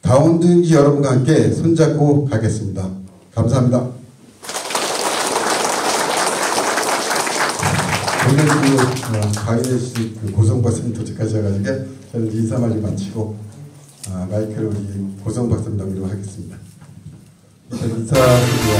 다운든지 여러분과 함께 손잡고 가겠습니다. 감사합니다. 오늘 강인혜 씨 고성 박사님 도착하셔가지고 저는 인사말을 마치고 마이크를 우리 고성 박사님 넘기도록 하겠습니다. 인사드리고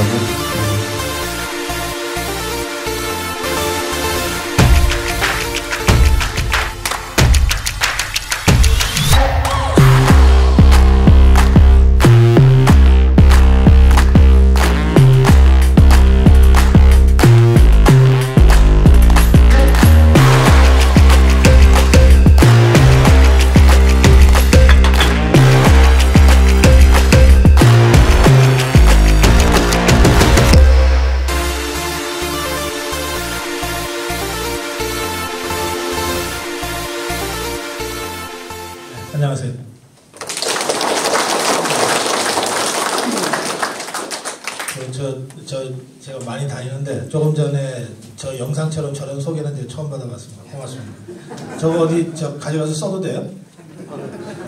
안녕하세요. 제가 많이 다니는데 조금 전에 저 영상처럼 저런 소개는 이제 처음 받아봤습니다. 고맙습니다. 저거 어디 가져가서 써도 돼요?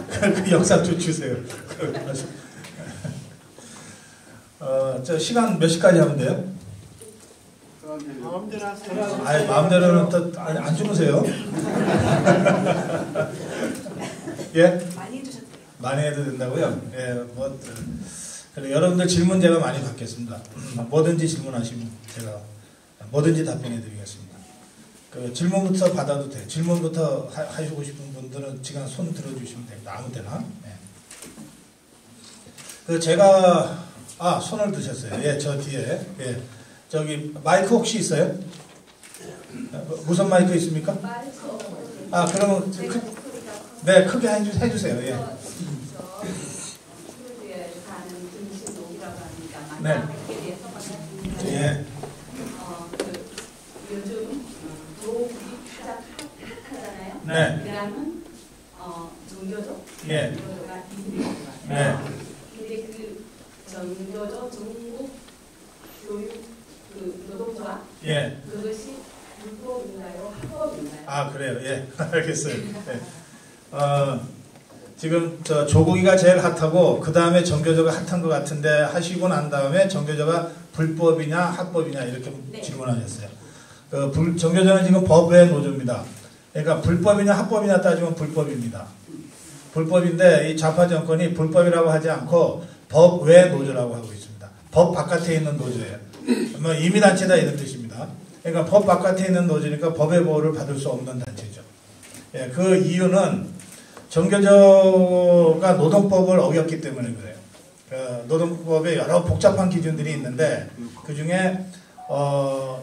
그 영상 좀 주세요. 저 시간 몇 시까지 하면 돼요? 마음대로 하세요. 아니, 마음대로는 또 안 주무세요? 예? 많이 해주셨대요. 많이 해도 된다고요? 예, 뭐, 그리고 여러분들 질문 제가 많이 받겠습니다. 뭐든지 질문하시면 제가 뭐든지 답변해 드리겠습니다. 그 질문부터 받아도 돼요. 질문부터 하시고 싶은 분들은 지금 손 들어주시면 됩니다. 아무 때나. 예. 그 제가, 손을 드셨어요. 예, 저 뒤에. 예. 저기, 마이크 혹시 있어요? 무선 마이크 있습니까? 그러면, 네, 크게 해주세요. 예. 네. 예. 요즘 도움이 가장 핫하잖아요. 네. 그다음은 종교적, 예. 종교가 이름이에요. 네. 근데 그 종교적 전국 교육 노동조합, 예. 그것이 불법인가요, 합법인가요? 그래요. 예. 알겠어요. 예. 지금 조국이가 제일 핫하고 그 다음에 정교조가 핫한 것 같은데 하시고 난 다음에 정교조가 불법이냐 합법이냐 이렇게 네. 질문하셨어요. 정교조는 지금 법 외 노조입니다. 그러니까 불법이냐 합법이냐 따지면 불법입니다. 불법인데 이 좌파 정권이 불법이라고 하지 않고 법 외 노조라고 하고 있습니다. 법 바깥에 있는 노조예요. 뭐 임의단체다 이런 뜻입니다. 그러니까 법 바깥에 있는 노조니까 법의 보호를 받을 수 없는 단체죠. 예, 그 이유는 정교조가 노동법을 어겼기 때문에 그래요. 노동법에 여러 복잡한 기준들이 있는데 그 중에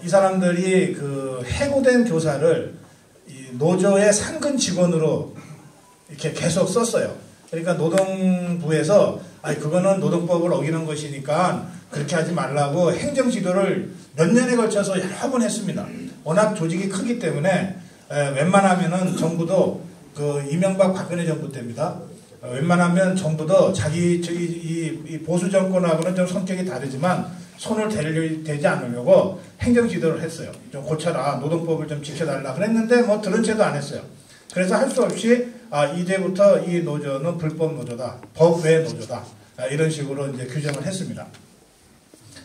이 사람들이 그 해고된 교사를 이 노조의 상근 직원으로 이렇게 계속 썼어요. 그러니까 노동부에서 그거는 노동법을 어기는 것이니까 그렇게 하지 말라고 행정 지도를 몇 년에 걸쳐서 여러 번 했습니다. 워낙 조직이 크기 때문에 웬만하면은 정부도 그 이명박 박근혜 정부 때입니다. 웬만하면 정부도 이 보수 정권하고는 좀 성격이 다르지만 손을 대지 않으려고 행정 지도를 했어요. 좀 고쳐라, 노동법을 좀 지켜달라 그랬는데 뭐 들은 채도 안 했어요. 그래서 할 수 없이 이제부터 이 노조는 불법 노조다, 법 외 노조다, 이런 식으로 이제 규정을 했습니다.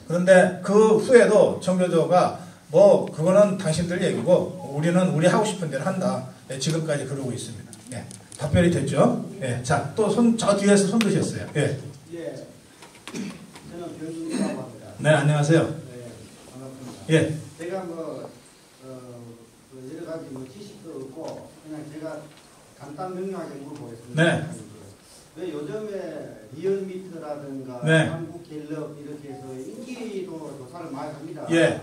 그런데 그 후에도 정교조가 그거는 당신들 얘기고 우리는 우리 하고 싶은 대로 한다. 예, 지금까지 그러고 있습니다. 예, 답변이 됐죠? 예, 자, 또 저 뒤에서 손 드셨어요. 예. 예. 저는 변준이라고 합니다. 네, 안녕하세요. 네, 반갑습니다. 예. 제가 여러 가지 지식도 없고 그냥 제가 간단 명료하게 물어보겠습니다. 네. 왜 요즘에 리얼미터라든가 네. 한국갤럽 이렇게 해서 인기도 조사를 많이 합니다. 예.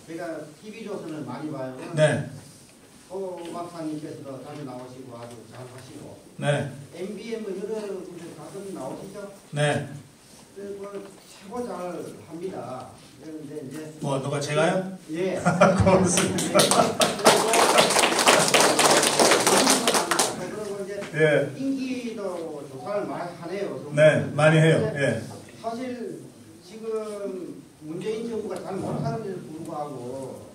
제가 TV조선을 많이 봐요. 네. 박사님께서도 자주 나오시고 아주 잘 하시고. 네. MBM 여러 군데 가끔 나오시죠? 네. 최고 잘 합니다. 그런데 이제 누가 제가요? 예. 고맙습니다. 그리고 이제 예. 인기도 조사를 조사를 많이 하네요. 네, 많이 해요. 예. 사실 지금 문재인 정부가 잘 못하는데도 불구하고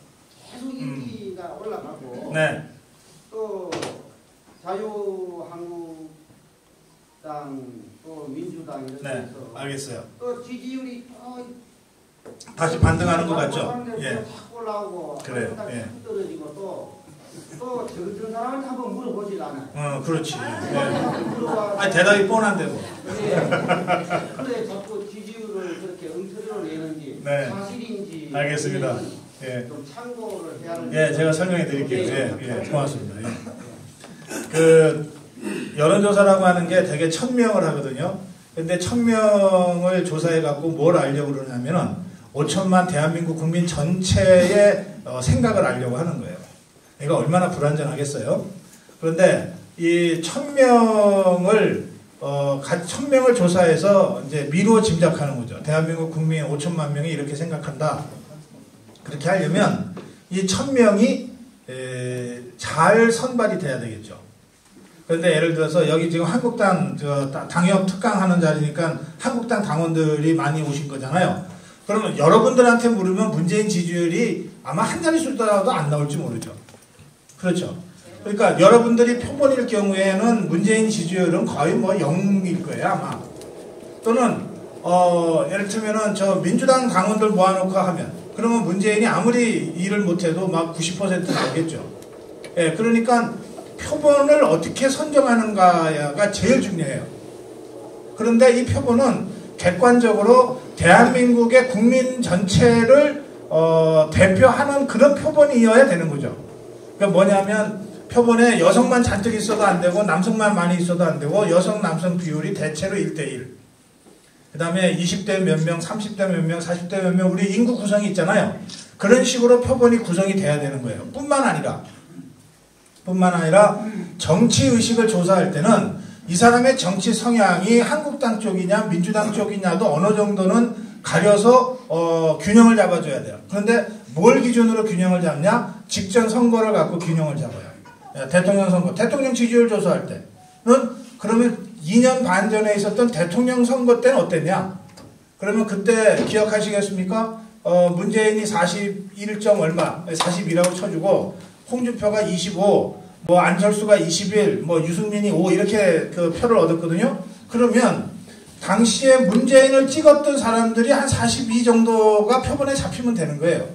계속 인기가 올라가고 네. 또 자유한국당 또 민주당 이런 네, 데서 알겠어요. 또 지지율이 또 다시 반등하는 것 같죠? 예. 자꾸 올라오고 그래요. 예. 자꾸 떨어지고 또 저같은 사람한테 한번 물어보질 않아요. 그렇지. 예. 물어봐서 아니, 대답이 뻔한데 뭐. 그래 자꾸 지지율을 그렇게 엉터리로 내는지 네. 사실인지 알겠습니다. 예. 좀 참고를 해야 하는. 예, 제가 설명해 드릴게요. 예, 예, 고맙습니다. 예. 그, 여론조사라고 하는 게 되게 1000명을 하거든요. 근데 1000명을 조사해갖고 뭘 알려고 그러냐면은 5천만 대한민국 국민 전체의 생각을 알려고 하는 거예요. 이거 얼마나 불완전하겠어요? 그런데 이 1000명을 조사해서 이제 미루어 짐작하는 거죠. 대한민국 국민 5천만 명이 이렇게 생각한다. 그렇게 하려면 이 1000명이 잘 선발이 돼야 되겠죠. 그런데 예를 들어서 여기 지금 한국당 당협 특강하는 자리니까 한국당 당원들이 많이 오신 거잖아요. 그러면 여러분들한테 물으면 문재인 지지율이 아마 한 자릿수라도 안 나올지 모르죠. 그렇죠. 그러니까 여러분들이 표본일 경우에는 문재인 지지율은 거의 뭐 0일 거예요 아마. 또는 예를 들면은 저 민주당 당원들 모아놓고 하면 그러면 문재인이 아무리 일을 못해도 막 90% 나오겠죠. 예, 그러니까 표본을 어떻게 선정하는가가 제일 중요해요. 그런데 이 표본은 객관적으로 대한민국의 국민 전체를 대표하는 그런 표본이어야 되는 거죠. 그러니까 뭐냐면 표본에 여성만 잔뜩 있어도 안 되고 남성만 많이 있어도 안 되고 여성 남성 비율이 대체로 1대1. 그 다음에 20대 몇 명, 30대 몇 명, 40대 몇 명 우리 인구 구성이 있잖아요. 그런 식으로 표본이 구성이 돼야 되는 거예요. 뿐만 아니라 정치의식을 조사할 때는 이 사람의 정치 성향이 한국당 쪽이냐 민주당 쪽이냐도 어느 정도는 가려서 균형을 잡아줘야 돼요. 그런데 뭘 기준으로 균형을 잡냐? 직전 선거를 갖고 균형을 잡아요. 대통령 선거, 대통령 지지율 조사할 때는 그러면 2년 반 전에 있었던 대통령 선거 때는 어땠냐? 그러면 그때 기억하시겠습니까? 문재인이 41점 얼마, 40이라고 쳐주고 홍준표가 25, 뭐 안철수가 21, 뭐 유승민이 5 이렇게 그 표를 얻었거든요. 그러면 당시에 문재인을 찍었던 사람들이 한 42 정도가 표본에 잡히면 되는 거예요.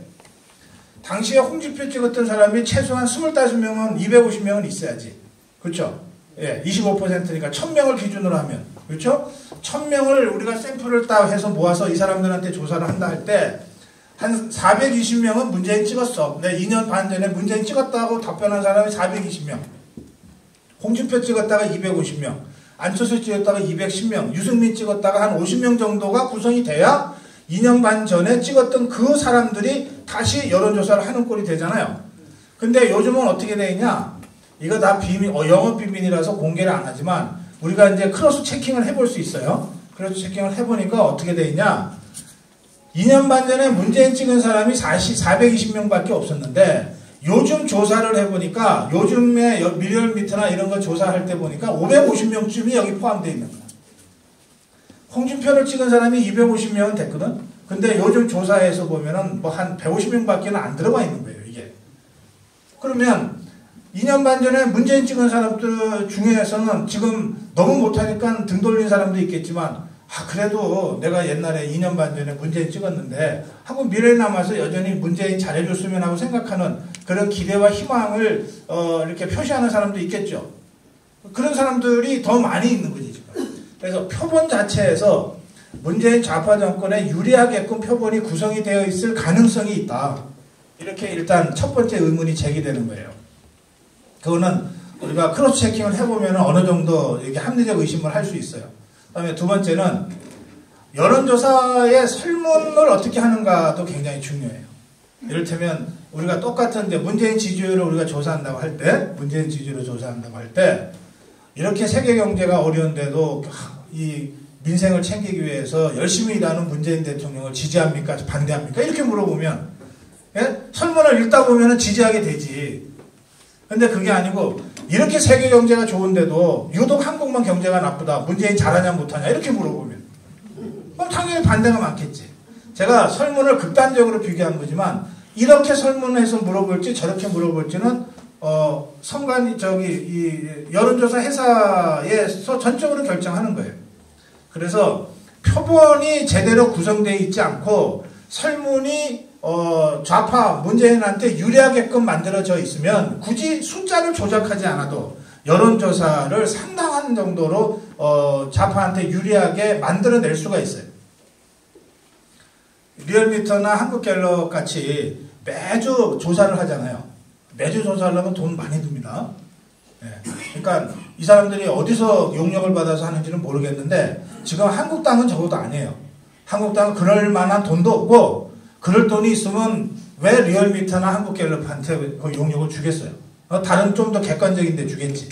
당시에 홍준표 찍었던 사람이 최소한 25명은 250명은 있어야지. 그렇죠? 예, 25%니까 1000명을 기준으로 하면 그렇죠? 1000명을 우리가 샘플을 딱 해서 모아서 이 사람들한테 조사를 한다 할 때 한 420명은 문재인 찍었어. 내 2년 반 전에 문재인 찍었다고 답변한 사람이 420명. 홍준표 찍었다가 250명. 안철수 찍었다가 210명. 유승민 찍었다가 한 50명 정도가 구성이 돼야 2년 반 전에 찍었던 그 사람들이 다시 여론조사를 하는 꼴이 되잖아요. 근데 요즘은 어떻게 돼 있냐? 이거 다 비밀, 영업 비밀이라서 공개를 안 하지만 우리가 이제 크로스 체킹을 해볼 수 있어요. 크로스 체킹을 해보니까 어떻게 돼 있냐? 2년 반 전에 문재인 찍은 사람이 420명밖에 없었는데 요즘 조사를 해보니까 요즘에 미리얼미터나 이런 거 조사할 때 보니까 550명쯤이 여기 포함되어 있는 거야. 홍준표를 찍은 사람이 250명은 됐거든. 근데 요즘 조사에서 보면은 뭐 한 150명밖에 안 들어가 있는 거예요, 이게. 그러면 2년 반 전에 문재인 찍은 사람들 중에서는 지금 너무 못하니까 등 돌린 사람도 있겠지만 그래도 내가 옛날에 2년 반 전에 문재인 찍었는데 하고 미래에 남아서 여전히 문재인 잘해줬으면 하고 생각하는 그런 기대와 희망을 이렇게 표시하는 사람도 있겠죠. 그런 사람들이 더 많이 있는 거지 지금. 그래서 표본 자체에서 문재인 좌파 정권에 유리하게끔 표본이 구성이 되어 있을 가능성이 있다. 이렇게 일단 첫 번째 의문이 제기되는 거예요. 그거는 우리가 크로스 체킹을 해보면 어느 정도 이게 합리적 의심을 할 수 있어요. 그 다음에 두 번째는 여론조사의 설문을 어떻게 하는가도 굉장히 중요해요. 이를테면 우리가 똑같은 이제 문재인 지지율을 우리가 조사한다고 할 때, 문재인 지지율을 조사한다고 할 때, 이렇게 세계 경제가 어려운데도 이 민생을 챙기기 위해서 열심히 일하는 문재인 대통령을 지지합니까? 반대합니까? 이렇게 물어보면, 예? 설문을 읽다 보면 지지하게 되지. 근데 그게 아니고 이렇게 세계 경제가 좋은데도 유독 한국만 경제가 나쁘다. 문재인 잘하냐 못하냐 이렇게 물어보면 그럼 당연히 반대가 많겠지. 제가 설문을 극단적으로 비교한 거지만 이렇게 설문해서 물어볼지 저렇게 물어볼지는 이 여론조사 회사에서 전적으로 결정하는 거예요. 그래서 표본이 제대로 구성되어 있지 않고 설문이 좌파 문재인한테 유리하게끔 만들어져 있으면 굳이 숫자를 조작하지 않아도 여론조사를 상당한 정도로 좌파한테 유리하게 만들어낼 수가 있어요. 리얼미터나 한국갤럽 같이 매주 조사를 하잖아요. 매주 조사하려면 돈 많이 듭니다. 그러니까 이 사람들이 어디서 용역을 받아서 하는지는 모르겠는데 지금 한국당은 적어도 아니에요. 한국당은 그럴 만한 돈도 없고 그럴 돈이 있으면 왜 리얼미터나 한국갤럽한테 그 용역을 주겠어요? 다른 좀 더 객관적인 데 주겠지.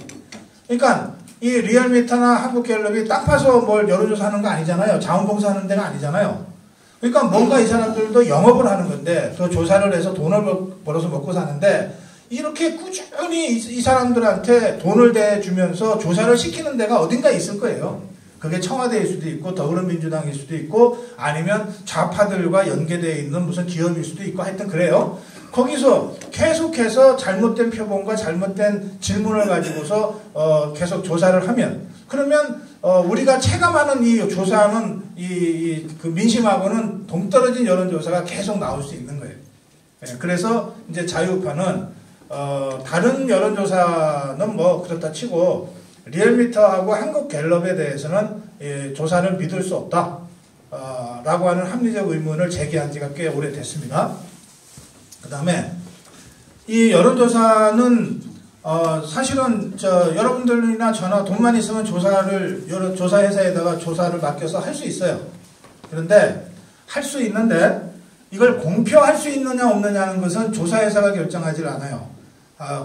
그러니까 이 리얼미터나 한국갤럽이 땅 파서 뭘 여론조사하는 거 아니잖아요. 자원봉사하는 데가 아니잖아요. 그러니까 뭔가 이 사람들도 영업을 하는 건데 또 조사를 해서 돈을 벌어서 먹고 사는데 이렇게 꾸준히 이 사람들한테 돈을 대주면서 조사를 시키는 데가 어딘가 있을 거예요. 그게 청와대일 수도 있고 더불어민주당일 수도 있고 아니면 좌파들과 연계되어 있는 무슨 기업일 수도 있고 하여튼 그래요. 거기서 계속해서 잘못된 표본과 잘못된 질문을 가지고서 계속 조사를 하면 그러면 우리가 체감하는 이 조사하는 그 민심하고는 동떨어진 여론조사가 계속 나올 수 있는 거예요. 그래서 이제 자유파는 다른 여론조사는 뭐 그렇다 치고 리얼미터하고 한국갤럽에 대해서는 조사를 믿을 수 없다 라고 하는 합리적 의문을 제기한 지가 꽤 오래됐습니다. 그 다음에 이 여론조사는 사실은 여러분들이나 저나 돈만 있으면 조사회사에다가 조사를 맡겨서 할 수 있어요. 그런데 할 수 있는데 이걸 공표할 수 있느냐 없느냐는 것은 조사회사가 결정하지 않아요.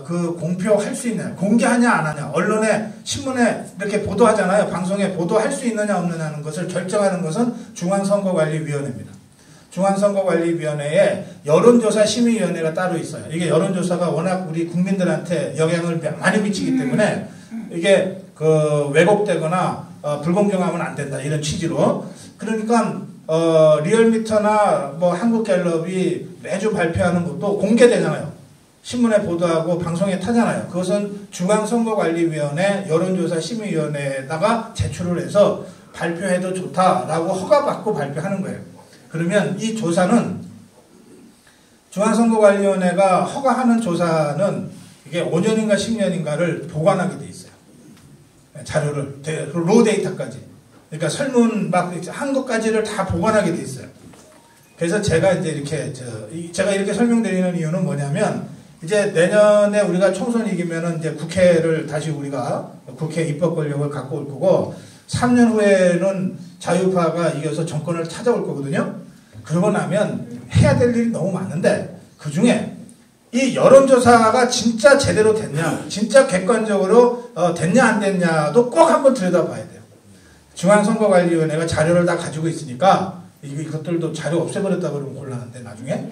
그 공표할 수 있냐, 공개하냐 안 하냐, 언론에 신문에 이렇게 보도하잖아요. 방송에 보도할 수 있느냐 없느냐는 것을 결정하는 것은 중앙선거관리위원회입니다. 중앙선거관리위원회에 여론조사 심의위원회가 따로 있어요. 이게 여론조사가 워낙 우리 국민들한테 영향을 많이 미치기 때문에 이게 왜곡되거나 불공정하면 안 된다 이런 취지로. 그러니까 리얼미터나 뭐 한국갤럽이 매주 발표하는 것도 공개되잖아요. 신문에 보도하고 방송에 타잖아요. 그것은 중앙선거관리위원회 여론조사 심의위원회에다가 제출을 해서 발표해도 좋다라고 허가받고 발표하는 거예요. 그러면 이 조사는 중앙선거관리위원회가 허가하는 조사는 이게 5년인가 10년인가를 보관하게 돼 있어요. 자료를 로 데이터까지. 그러니까 설문 막 한 것까지를 다 보관하게 돼 있어요. 그래서 제가 이제 이렇게 제가 이렇게 설명드리는 이유는 뭐냐면 이제 내년에 우리가 총선 이기면은 이제 국회를 다시 우리가 국회 입법 권력을 갖고 올 거고 3년 후에는 자유파가 이겨서 정권을 찾아올 거거든요. 그러고 나면 해야 될 일이 너무 많은데 그 중에 이 여론조사가 진짜 제대로 됐냐, 진짜 객관적으로 됐냐 안 됐냐도 꼭 한번 들여다봐야 돼요. 중앙선거관리위원회가 자료를 다 가지고 있으니까 이것들도 자료 없애버렸다 그러면 곤란한데 나중에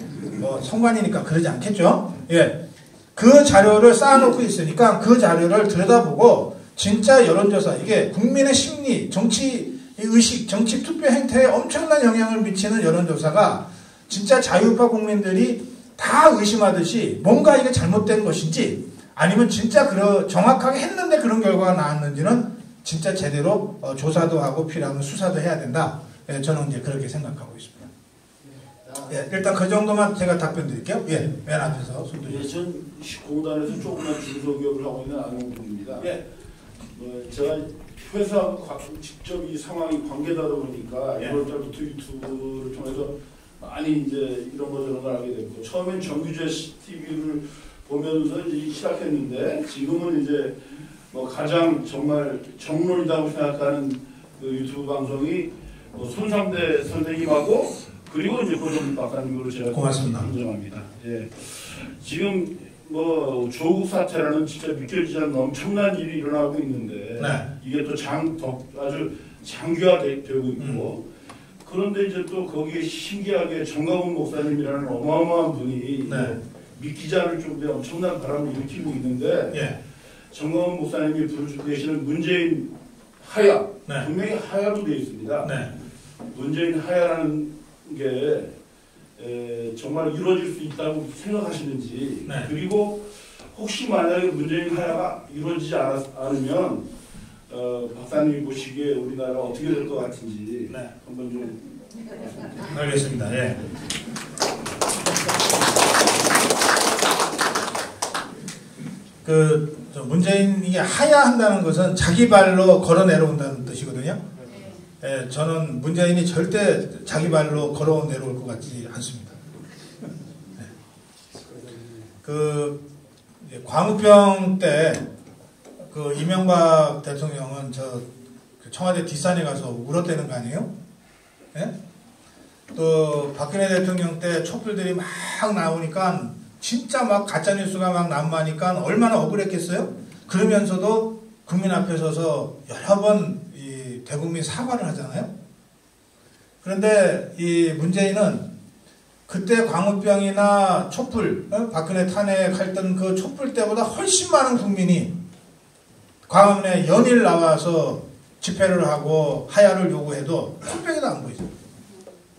선관위니까 그러지 않겠죠. 예, 그 자료를 쌓아놓고 있으니까 그 자료를 들여다보고 진짜 여론조사 이게 국민의 심리, 정치 의식, 정치 투표 행태에 엄청난 영향을 미치는 여론조사가 진짜 자유파 국민들이 다 의심하듯이 뭔가 이게 잘못된 것인지 아니면 진짜 정확하게 했는데 그런 결과가 나왔는지는 진짜 제대로 조사도 하고 필요하면 수사도 해야 된다. 예, 저는 이제 그렇게 생각하고 있습니다. 예, 일단 그 정도만 제가 답변 드릴게요. 예, 맨 앞에서 손 예, 전 공단에서 조그만 중소기업을 하고 있는 안용동입니다. 예. 제가 회사 직접 이 상황이 관계다다 보니까 1월달부터 유튜브를 통해서 많이 이제 이런 거 저런 걸 하게 됐고 처음엔 정규제 TV를 보면서 이제 시작했는데 지금은 이제 뭐 가장 정말 정론이라고 생각하는 그 유튜브 방송이 손상대 선생님하고 그리고 이제 고정 박사님으로 제가 고맙습니다. 인정합니다. 예. 지금 뭐 조국 사태라는 진짜 믿겨지지 않는 엄청난 일이 일어나고 있는데 네. 이게 또 아주 장기화되고 있고 그런데 이제 또 거기에 신기하게 정강훈 목사님이라는 어마어마한 분이 네. 믿기지 않을 정도의 엄청난 바람을 일으키고 있는데 예. 정광훈 목사님이 부르시는 문재인 하야, 네. 분명히 하야로 되어 있습니다. 네. 문재인 하야라는 게 정말 이루어질 수 있다고 생각하시는지, 네. 그리고 혹시 만약에 문재인 하야가 이루어지지 않으면 박사님이 보시기에 우리나라가 어떻게 될 것 같은지 네. 한번 좀 알겠습니다. 예. 문재인이 하야한다는 것은 자기 발로 걸어 내려온다는 뜻이거든요. 예, 저는 문재인이 절대 자기 발로 걸어 내려올 것 같지 않습니다. 예. 광우병 때 이명박 대통령은 청와대 뒷산에 가서 울었다는 거 아니에요? 예? 또 박근혜 대통령 때 촛불들이 막 나오니까 진짜 막 가짜뉴스가 막 난무하니까 얼마나 억울했겠어요? 그러면서도 국민 앞에 서서 여러 번 대국민 사과를 하잖아요. 그런데 이 문재인은 그때 광우병이나 촛불, 박근혜 탄핵할 그 촛불 때보다 훨씬 많은 국민이 광화문에 연일 나와서 집회를 하고 하야를 요구해도 촛병이도 안 보이죠.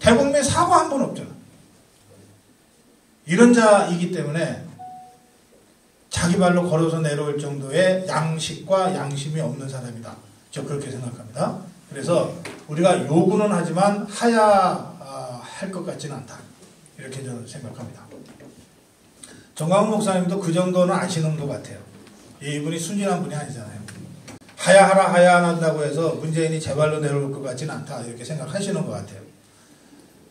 대국민 사과 한 번 없잖아. 이런 자이기 때문에 자기 발로 걸어서 내려올 정도의 양식과 양심이 없는 사람이다. 저 그렇게 생각합니다. 그래서 우리가 요구는 하지만 하야할 것 같지는 않다. 이렇게 저는 생각합니다. 정광훈 목사님도 그 정도는 아시는 것 같아요. 이분이 순진한 분이 아니잖아요. 하야하라 하야 안 한다고 해서 문재인이 제 발로 내려올 것 같지는 않다. 이렇게 생각하시는 것 같아요.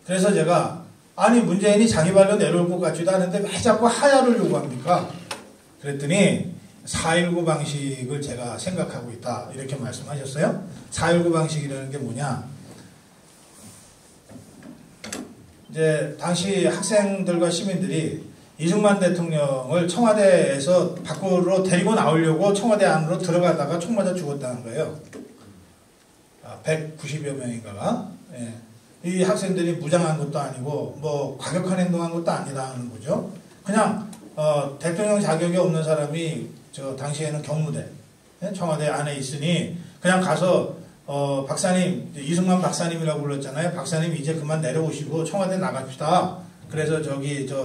그래서 제가 아니 문재인이 자기 발로 내려올 것 같지도 않은데 왜 자꾸 하야를 요구합니까? 그랬더니 4.19 방식을 제가 생각하고 있다. 이렇게 말씀하셨어요. 4.19 방식이라는 게 뭐냐? 이제 당시 학생들과 시민들이 이승만 대통령을 청와대에서 밖으로 데리고 나오려고 청와대 안으로 들어가다가 총 맞아 죽었다는 거예요. 190여 명인가가. 예. 이 학생들이 무장한 것도 아니고 뭐 과격한 행동한 것도 아니라는 거죠. 그냥 대통령 자격이 없는 사람이 당시에는 경무대 청와대 안에 있으니 그냥 가서 박사님, 이승만 박사님이라고 불렀잖아요. 박사님 이제 그만 내려오시고 청와대 나갑시다. 그래서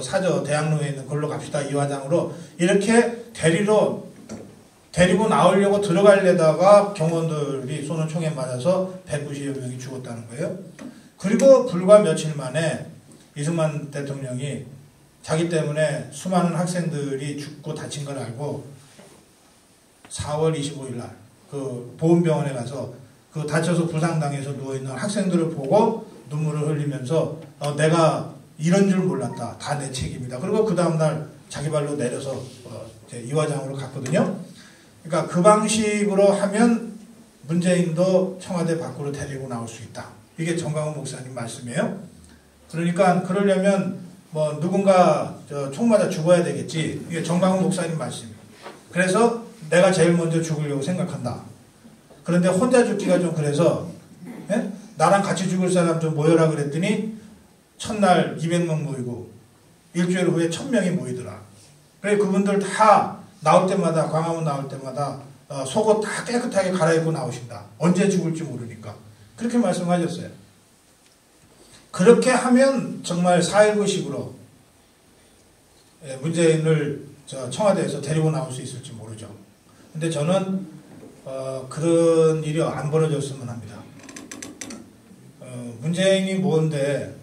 사저 대학로에 있는 걸로 갑시다. 이화장으로 이렇게 데리고 나오려고 들어가려다가 경호원들이 쏘는 총에 맞아서 190여 명이 죽었다는 거예요. 그리고 불과 며칠 만에 이승만 대통령이 자기 때문에 수많은 학생들이 죽고 다친 걸 알고 4월 25일 날 그 보훈병원에 가서 그 다쳐서 부상당해서 누워있는 학생들을 보고 눈물을 흘리면서 내가 이런 줄 몰랐다. 다 내 책임이다. 그리고 그 다음날 자기 발로 내려서 이화장으로 갔거든요. 그러니까 그 방식으로 하면 문재인도 청와대 밖으로 데리고 나올 수 있다. 이게 정광훈 목사님 말씀이에요. 그러니까 그러려면 뭐 누군가 총 맞아 죽어야 되겠지. 이게 정광훈 목사님 말씀이에요. 그래서 내가 제일 먼저 죽으려고 생각한다. 그런데 혼자 죽기가 좀 그래서 나랑 같이 죽을 사람 좀 모여라 그랬더니 첫날 200명 모이고 일주일 후에 1000명이 모이더라. 그래 그분들 다 나올 때마다 광화문 나올 때마다 속옷 다 깨끗하게 갈아입고 나오신다. 언제 죽을지 모르니까. 그렇게 말씀하셨어요. 그렇게 하면 정말 4.19식으로 문재인을 청와대에서 데리고 나올 수 있을지 모르죠. 근데 저는 그런 일이 안 벌어졌으면 합니다. 문재인이 뭔데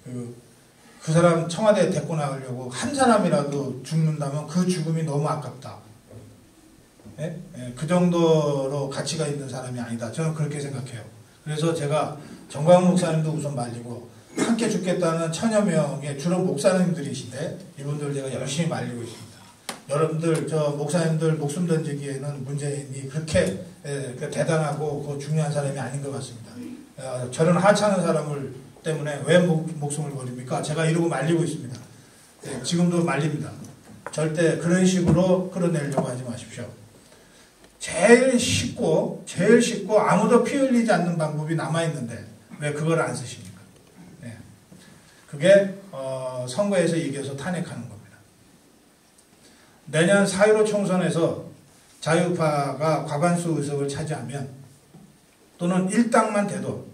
그 사람 청와대에 데리고 나가려고 한 사람이라도 죽는다면 그 죽음이 너무 아깝다. 그 정도로 가치가 있는 사람이 아니다. 저는 그렇게 생각해요. 그래서 제가 정광훈 목사님도 우선 말리고 함께 죽겠다는 1000여 명의 주로 목사님들이신데 이분들 제가 열심히 말리고 있습니다. 여러분들 목사님들 목숨 던지기에는 문재인이 그렇게 대단하고 중요한 사람이 아닌 것 같습니다. 저런 하찮은 사람을 때문에 왜 목숨을 버립니까? 제가 이러고 말리고 있습니다. 지금도 말립니다. 절대 그런 식으로 끌어내려고 하지 마십시오. 제일 쉽고 아무도 피 흘리지 않는 방법이 남아있는데 왜 그걸 안 쓰십니까? 그게 선거에서 이겨서 탄핵하는 겁니다. 내년 4.15 총선에서 자유파가 과반수 의석을 차지하면 또는 일당만 돼도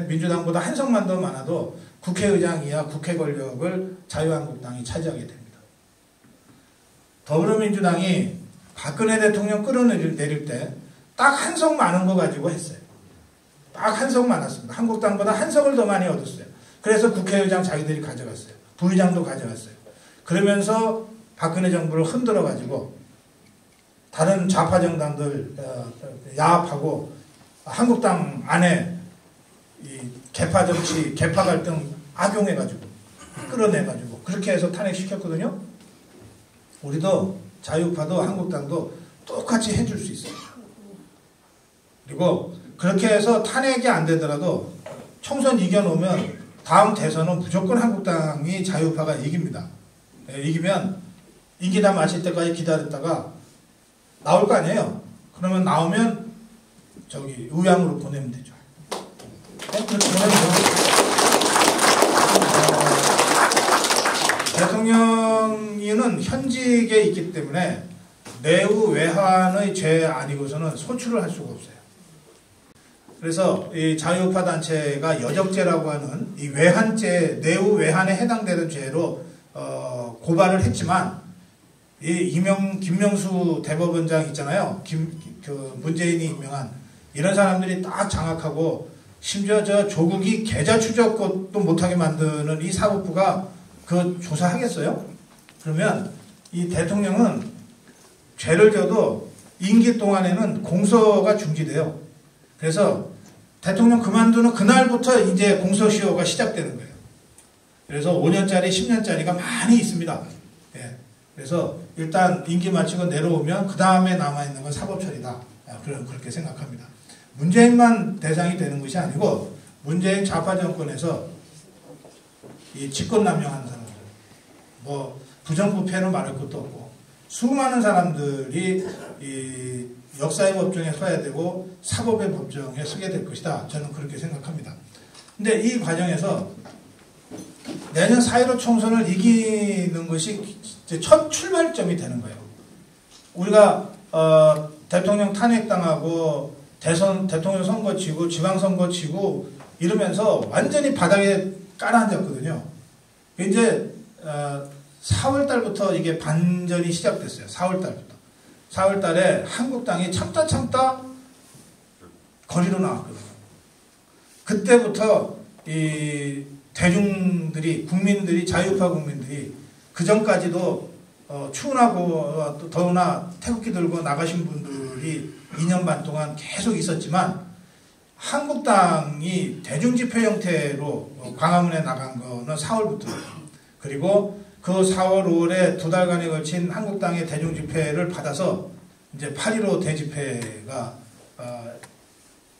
민주당보다 한 석만 더 많아도 국회의장 이하 국회 권력을 자유한국당이 차지하게 됩니다. 더불어민주당이 박근혜 대통령 끌어내릴 때 딱 한 석 많은 거 가지고 했어요. 딱 한 석 많았습니다. 한국당보다 한 석을 더 많이 얻었어요. 그래서 국회의장 자기들이 가져갔어요. 부의장도 가져갔어요. 그러면서 박근혜 정부를 흔들어가지고 다른 좌파 정당들 야합하고 한국당 안에 이 개파 정치, 개파 갈등 악용해가지고 끌어내가지고 그렇게 해서 탄핵시켰거든요. 우리도 자유파도 한국당도 똑같이 해줄 수 있어요. 그리고 그렇게 해서 탄핵이 안 되더라도 총선 이겨놓으면 다음 대선은 무조건 한국당이 자유파가 이깁니다. 이기면 임기 다 마칠 때까지 기다렸다가 나올 거 아니에요. 그러면 나오면 저기 의왕으로 보내면 되죠. 그렇게 보내면 대통령은 현직에 있기 때문에 내후 외환의 죄 아니고서는 소출을 할 수가 없어요. 그래서 이 자유파 단체가 여적죄라고 하는 이 외환죄, 내후 외환에 해당되는 죄로 고발을 했지만 이 김명수 대법원장 있잖아요. 문재인이 임명한 이런 사람들이 딱 장악하고 심지어 저 조국이 계좌 추적도 못하게 만드는 이 사법부가 그 조사하겠어요? 그러면 이 대통령은 죄를 져도 임기 동안에는 공소가 중지돼요. 그래서 대통령 그만두는 그날부터 이제 공소시효가 시작되는 거예요. 그래서 5년짜리, 10년짜리가 많이 있습니다. 예. 그래서 일단 임기 마치고 내려오면 그 다음에 남아있는 건 사법처리다. 그렇게 생각합니다. 문재인만 대상이 되는 것이 아니고 문재인 좌파 정권에서 이 직권남용하는 사람들, 뭐 부정부패는 말할 것도 없고 수많은 사람들이 이 역사의 법정에 서야 되고 사법의 법정에 서게 될 것이다. 저는 그렇게 생각합니다. 근데 이 과정에서 내년 4.15 총선을 이기는 것이 첫 출발점이 되는 거예요. 우리가 대통령 탄핵당하고 대통령 선거 치고 지방선거 치고 이러면서 완전히 바닥에 깔아앉았거든요. 이제 4월 달부터 이게 반전이 시작됐어요. 4월 달부터. 4월 달에 한국당이 참다 거리로 나왔거든요. 그때부터 이 대중들이, 국민들이, 자유파 국민들이 그 전까지도 추운하고 또 더우나 태극기 들고 나가신 분들이 2년 반 동안 계속 있었지만 한국당이 대중집회 형태로 광화문에 나간 거는 4월부터예요. 그리고 그 4월, 5월에 2달간에 걸친 한국당의 대중집회를 받아서 이제 8.15 대집회가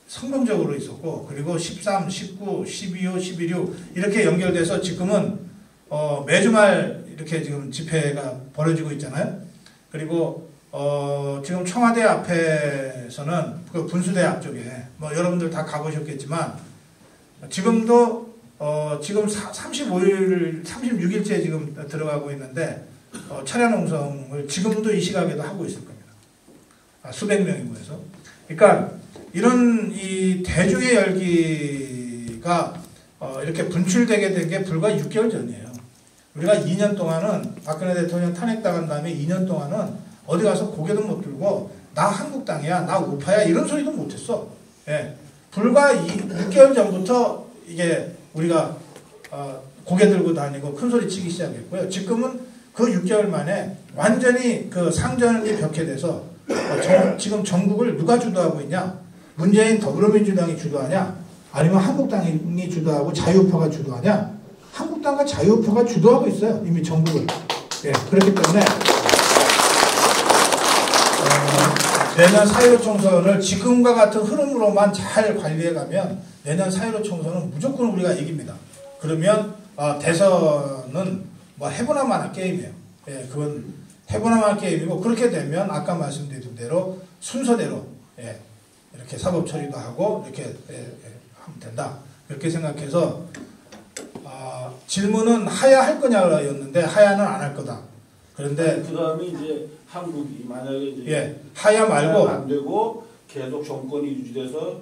성공적으로 있었고, 그리고 13, 19, 12.5, 11.6 이렇게 연결돼서 지금은 매주 말 이렇게 지금 집회가 벌어지고 있잖아요. 그리고 지금 청와대 앞에서는 그 분수대 앞쪽에 뭐 여러분들 다 가보셨겠지만 지금도 지금 35일, 36일째 지금 들어가고 있는데 차량 농성을 지금도 이 시각에도 하고 있을 겁니다. 수백 명이 모여서. 그러니까 이런 이 대중의 열기가 이렇게 분출되게 된 게 불과 6개월 전이에요. 우리가 2년 동안은 박근혜 대통령 탄핵당한 다음에 2년 동안은 어디 가서 고개도 못 들고 나 한국당이야, 나 우파야 이런 소리도 못했어. 예. 불과 6개월 전부터 이게 우리가 고개 들고 다니고 큰 소리 치기 시작했고요. 지금은 그 6개월 만에 완전히 그 상전이 벽해돼서 지금 전국을 누가 주도하고 있냐? 문재인 더불어민주당이 주도하냐? 아니면 한국당이 주도하고 자유파가 주도하냐? 한국당과 자유파가 주도하고 있어요. 이미 전국을. 예, 그렇기 때문에 내년 4.15 총선을 지금과 같은 흐름으로만 잘 관리해가면 내년 4.15 총선은 무조건 우리가 이깁니다. 그러면 대선은 뭐 해보나 마나 게임이에요. 예, 그건 해보나 마나 게임이고, 그렇게 되면 아까 말씀드린 대로 순서대로 이렇게 사법 처리도 하고 이렇게 하면 된다. 그렇게 생각해서 질문은 하야 할 거냐였는데 하야는 안 할 거다. 그런데 그 다음에 이제 한국이 만약에 이제 예, 하야 말고 안 되고 계속 정권이 유지돼서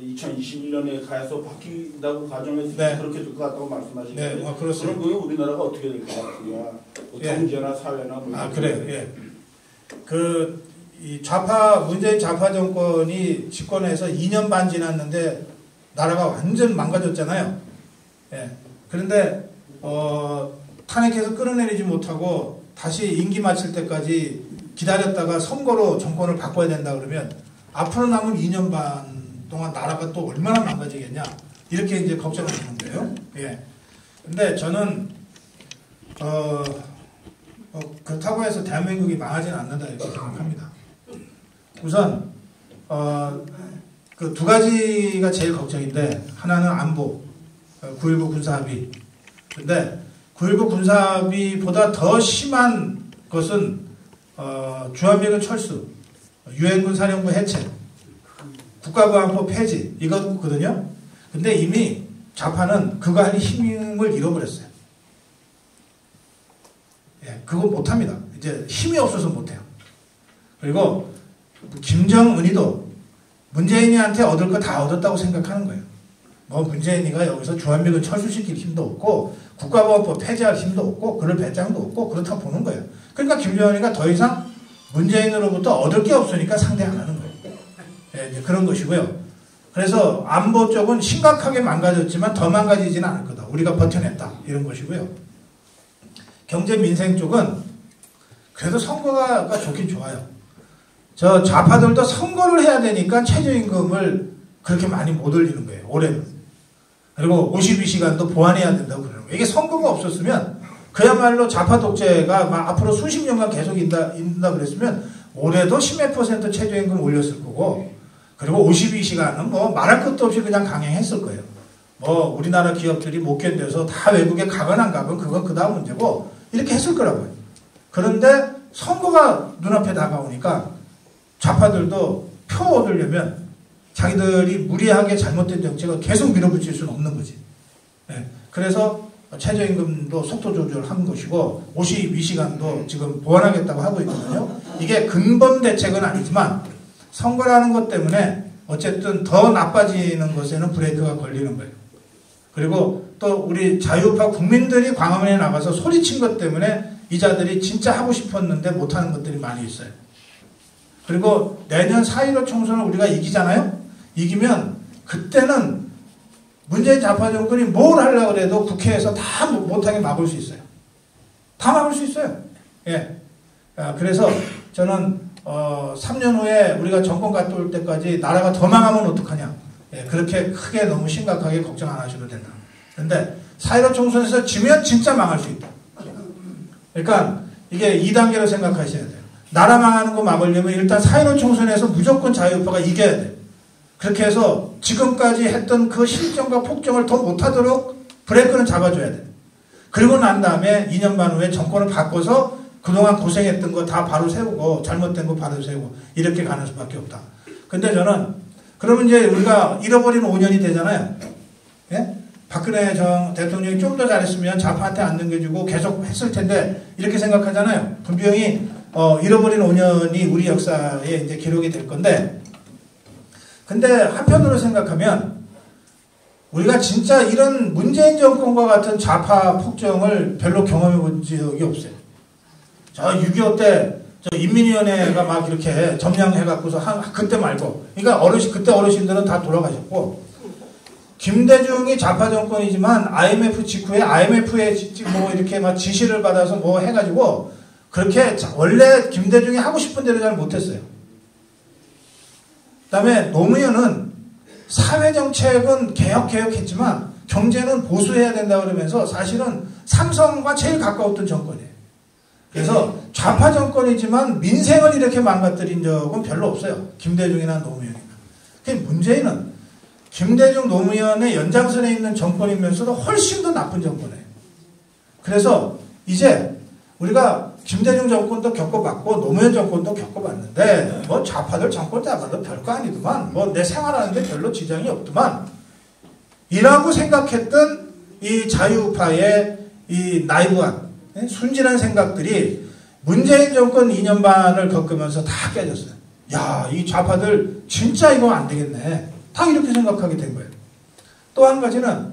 2021년에 가서 바뀐다고 가정했을 때 네. 그렇게 될 것 같다고 말씀하시는데 네, 그렇습니다. 그럼 우리나라가 어떻게 될 것 같으냐? 뭐 예. 경제나 사회나 뭐 아 그래요. 예. 이 문재인 좌파 정권이 집권해서 2년 반 지났는데 나라가 완전 망가졌잖아요. 예. 그런데 탄핵해서 끌어내리지 못하고 다시 임기 마칠 때까지 기다렸다가 선거로 정권을 바꿔야 된다 그러면 앞으로 남은 2년 반 동안 나라가 또 얼마나 망가지겠냐 이렇게 이제 걱정하시는 거예요. 예. 근데 저는 그렇다고 해서 대한민국이 망하지는 않는다 이렇게 생각합니다. 우선 그 두 가지가 제일 걱정인데 하나는 안보, 9.19 군사합의. 근데 9.19 군사합의보다 더 심한 것은 주한미군 철수, 유엔군 사령부 해체, 국가보안법 폐지 이거거든요. 근데 이미 좌파는 그거 할 힘을 잃어버렸어요. 예, 그거 못합니다. 이제 힘이 없어서 못해요. 그리고 김정은이도 문재인이한테 얻을 거 다 얻었다고 생각하는 거예요. 뭐 문재인이가 여기서 주한미군 철수시킬 힘도 없고 국가보안법 폐지할 힘도 없고 그럴 배짱도 없고 그렇다고 보는 거예요. 그러니까 김정은이가 더 이상 문재인으로부터 얻을 게 없으니까 상대 안 하는 거예요. 예, 이제 그런 것이고요. 그래서 안보 쪽은 심각하게 망가졌지만 더 망가지지는 않을 거다. 우리가 버텨냈다. 이런 것이고요. 경제 민생 쪽은 그래도 선거가 좋긴 좋아요. 저 좌파들도 선거를 해야 되니까 최저임금을 그렇게 많이 못 올리는 거예요. 올해는. 그리고 52시간도 보완해야 된다고 그러는 거예요. 이게 선거가 없었으면 그야말로 좌파 독재가 막 앞으로 수십 년간 계속 인다 그랬으면 올해도 10몇% 최저임금 올렸을 거고 그리고 52시간은 뭐 말할 것도 없이 그냥 강행했을 거예요. 뭐 우리나라 기업들이 못 견뎌서 다 외국에 가건 안 가건 그건 그 다음 문제고 이렇게 했을 거라고요. 그런데 선거가 눈앞에 다가오니까 좌파들도 표 얻으려면 자기들이 무리하게 잘못된 정책을 계속 밀어붙일 수는 없는 거지. 네. 그래서 최저임금도 속도 조절한 것이고 52시간도 지금 보완하겠다고 하고 있거든요. 이게 근본 대책은 아니지만 선거라는 것 때문에 어쨌든 더 나빠지는 것에는 브레이크가 걸리는 거예요. 그리고 또 우리 자유파 국민들이 광화문에 나가서 소리친 것 때문에 이자들이 진짜 하고 싶었는데 못하는 것들이 많이 있어요. 그리고 내년 4.15 총선을 우리가 이기잖아요. 이기면 그때는 문재인 좌파 정권이 뭘 하려고 해도 국회에서 다 못하게 막을 수 있어요. 다 막을 수 있어요. 예. 그래서 저는 3년 후에 우리가 정권 갔다 올 때까지 나라가 더 망하면 어떡하냐. 예, 그렇게 크게 너무 심각하게 걱정 안 하셔도 된다. 그런데 4.15 총선에서 지면 진짜 망할 수 있다. 그러니까 이게 2단계로 생각하셔야 돼요. 나라 망하는 거 막으려면 일단 4.15 총선에서 무조건 자유파가 이겨야 돼요. 그렇게 해서 지금까지 했던 그 실정과 폭정을 더 못하도록 브레이크는 잡아줘야 돼요. 그리고 난 다음에 2년 반 후에 정권을 바꿔서 그동안 고생했던 거 다 바로 세우고 잘못된 거 바로 세우고 이렇게 가는 수밖에 없다. 근데 저는 그러면 이제 우리가 잃어버린 5년이 되잖아요. 예? 박근혜 대통령이 좀 더 잘했으면 좌파한테 안 넘겨주고 계속 했을 텐데 이렇게 생각하잖아요. 분명히 잃어버린 5년이 우리 역사에 이제 기록이 될 건데 근데 한편으로 생각하면 우리가 진짜 이런 문재인 정권과 같은 좌파 폭정을 별로 경험해 본 적이 없어요. 저 6.25 때 저 인민위원회가 막 이렇게 점령해갖고서 그때 말고 그러니까 그때 어르신들은 다 돌아가셨고 김대중이 좌파 정권이지만 IMF 직후에 IMF에 뭐 이렇게 막 지시를 받아서 뭐 해가지고 그렇게 원래 김대중이 하고 싶은 대로 잘 못했어요. 그 다음에 노무현은 사회정책은 개혁했지만 경제는 보수해야 된다 그러면서 사실은 삼성과 제일 가까웠던 정권이에요. 그래서 좌파 정권이지만 민생을 이렇게 망가뜨린 적은 별로 없어요. 김대중이나 노무현이나. 문재인은 김대중 노무현의 연장선에 있는 정권이면서도 훨씬 더 나쁜 정권이에요. 그래서 이제 우리가 김대중 정권도 겪어봤고 노무현 정권도 겪어봤는데 뭐 좌파들 정권 잡아도 별거 아니더만 뭐 내 생활하는데 별로 지장이 없더만 이라고 생각했던 이 자유파의 이 나이브한 순진한 생각들이 문재인 정권 2년 반을 겪으면서 다 깨졌어요. 야, 이 좌파들 진짜 이거 안 되겠네. 다 이렇게 생각하게 된 거예요. 또 한 가지는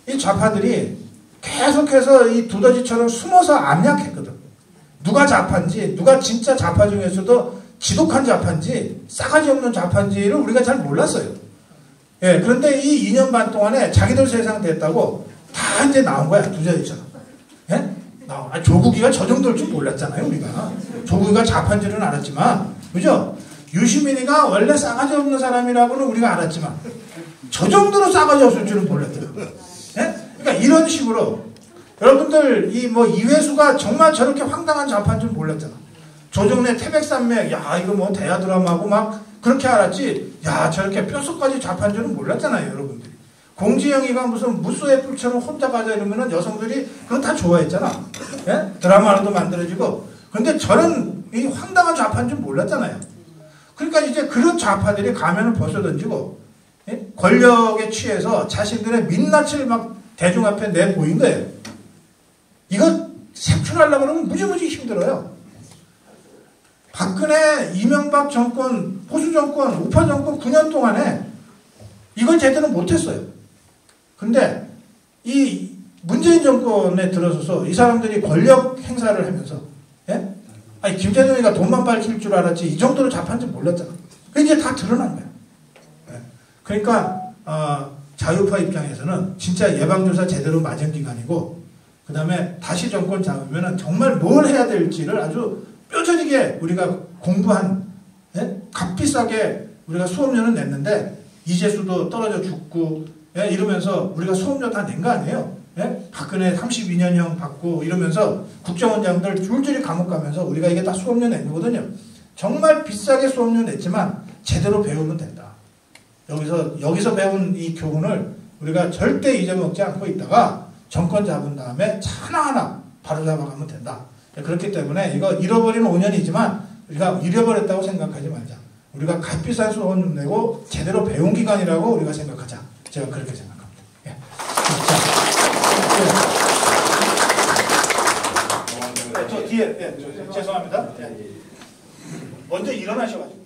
이 좌파들이 계속해서 이 두더지처럼 숨어서 암약했거든. 누가 좌파인지, 누가 진짜 좌파 중에서도 지독한 좌파인지, 싸가지 없는 좌파인지를 우리가 잘 몰랐어요. 예, 그런데 이 2년 반 동안에 자기들 세상 됐다고 다 이제 나온 거야, 두더지처럼. 예? 조국이가 저 정도일 줄 몰랐잖아요, 우리가. 조국이가 좌파인 줄은 알았지만, 그죠? 유시민이가 원래 싸가지 없는 사람이라고는 우리가 알았지만, 저 정도로 싸가지 없을 줄은 몰랐더라고요. 예? 그러니까 이런 식으로, 여러분들, 이회수가 정말 저렇게 황당한 좌파인 줄 몰랐잖아. 조정래 태백산맥, 야, 이거 뭐 대하 드라마고 막, 그렇게 알았지, 야, 저렇게 뼛속까지 좌파인 줄은 몰랐잖아요, 여러분들이. 공지영이가 무슨 무쏘의 뿔처럼 혼자 가자 이러면은 여성들이 그거 다 좋아했잖아. 예? 드라마로도 만들어지고. 근데 저는 이 황당한 좌파인 줄 몰랐잖아요. 그러니까 이제 그런 좌파들이 가면을 벗어던지고, 예? 권력에 취해서 자신들의 민낯을 막 대중 앞에 내보인 거예요. 이거 색출하려고 그러면 무지무지 힘들어요. 박근혜, 이명박 정권, 보수 정권, 우파 정권 9년 동안에 이걸 제대로 못했어요. 근데 이 문재인 정권에 들어서서 이 사람들이 권력 행사를 하면서, 예? 아니, 김대중이가 돈만 밝힐 줄 알았지 이 정도로 좌파인지 몰랐잖아. 그게 이제 다 드러난 거야. 예? 그러니까 자유파 입장에서는 진짜 예방조사 제대로 맞은 기간이고, 그 다음에 다시 정권 잡으면 정말 뭘 해야 될지를 아주 뼈저리게 우리가 공부한, 예? 값비싸게 우리가 수업료는 냈는데 이재수도 떨어져 죽고, 예? 이러면서 우리가 수업료 다 낸 거 아니에요? 예? 박근혜 32년형 받고 이러면서 국정원장들 줄줄이 감옥 가면서 우리가 이게 다 수업료 낸 거거든요. 정말 비싸게 수업료 냈지만 제대로 배우면 된다. 여기서 배운 이 교훈을 우리가 절대 잊어먹지 않고 있다가 정권 잡은 다음에 하나하나 바로잡아가면 된다. 그렇기 때문에 이거 잃어버린 5년이지만 우리가 잃어버렸다고 생각하지 말자. 우리가 값비싼 수업료 내고 제대로 배운 기간이라고 우리가 생각하자. 제가 그렇게 생각합니다. 예. 자, 저 뒤에, 죄송합니다. 먼저 일어나셔가지고.